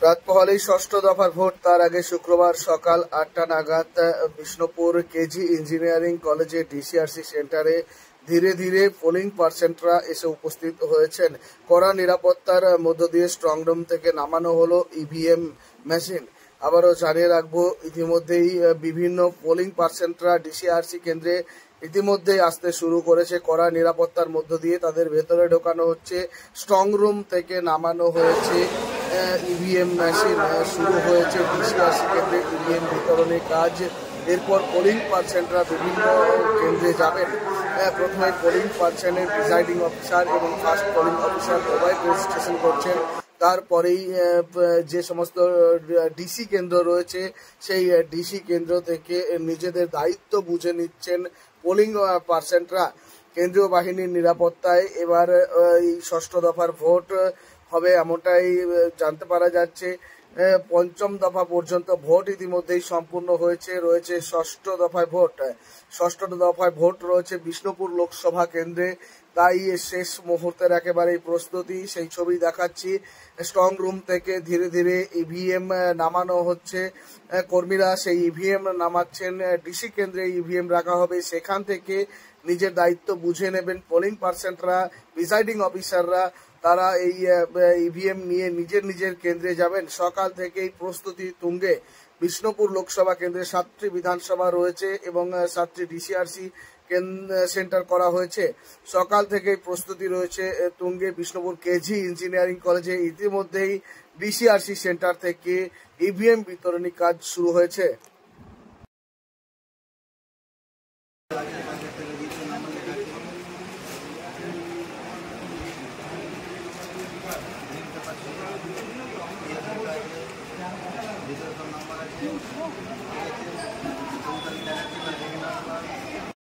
রাত পহলেই ষষ্ঠ দফার ভোট। তার আগে শুক্রবার সকাল ৮টা নাগাদ বিষ্ণুপুর কেজি ইঞ্জিনিয়ারিং কলেজে ডিসিআরসি সেন্টারে ধীরে ধীরে পোলিং পার্সেন্টরা এসে উপস্থিত হয়েছেন। কড়া নিরাপত্তার মধ্য দিয়ে স্ট্রং রুম থেকে নামানো হলো ইভিএম মেশিন। আবারও জানিয়ে রাখবো, ইতিমধ্যেই বিভিন্ন পোলিং পার্সেন্টরা ডিসিআরসি কেন্দ্রে ইতিমধ্যেই আসতে শুরু করেছে। কড়া নিরাপত্তার মধ্য দিয়ে তাদের ভেতরে ঢোকানো হচ্ছে। স্ট্রং রুম থেকে নামানো হয়েছে ইভিএম মেশিন। শুরু হয়েছে ডিসিআরসি কেন্দ্রে ইভিএম বিতরণের কাজ। এরপর পোলিং পার্সেন্টরা বিভিন্ন কেন্দ্রে যাবেন। প্রথমে পোলিং পার্সেন্টের প্রিসাইডিং অফিসার এবং first polling officer mobile registration করছেন। তারপরেই যে সমস্ত ডিসি কেন্দ্র রয়েছে সেই ডিসি কেন্দ্র থেকে নিজেদের দায়িত্ব বুঝে নিচ্ছেন পোলিং পার্সেন্টরা। কেন্দ্রীয় বাহিনীর নিরাপত্তায় এবার এই ষষ্ঠ দফার ভোট হবে এমনটাই জানতে পারা যাচ্ছে। পঞ্চম দফা পর্যন্ত ভোট ইতিমধ্যেই সম্পূর্ণ হয়েছে। রয়েছে ষষ্ঠ দফায় ভোট। ষষ্ঠ দফায় ভোট রয়েছে বিষ্ণুপুর লোকসভা কেন্দ্রে। তাই শেষ মুহূর্তের একেবারেই প্রস্তুতি, সেই ছবি দেখাচ্ছি। স্ট্রং রুম থেকে ধীরে ধীরে ইভিএম নামানো হচ্ছে। কর্মীরা সেই ইভিএম নামাচ্ছেন। ডিসি কেন্দ্রে ইভিএম রাখা হবে, সেখান থেকে নিজের দায়িত্ব বুঝে নেবেন পোলিং পার্সেন্টরা। প্রিসাইডিং অফিসাররা তারা এই ইভিএম নিয়ে নিজের নিজের কেন্দ্রে যাবেন। সকাল থেকেই প্রস্তুতি তুঙ্গে। বিষ্ণুপুর লোকসভা কেন্দ্রে 7টি বিধানসভা রয়েছে এবং 7টি ডিসিআরসি সেন্টার করা হয়েছে। সকাল থেকেই প্রস্তুতি রয়েছে তুঙ্গে। বিষ্ণুপুর কেজি ইঞ্জিনিয়ারিং কলেজে ইতিমধ্যেই ডিসিআরসি সেন্টার থেকে ইভিএম বিতরণী কাজ শুরু হয়েছে। ভিতরে তো নাম্বার আছে।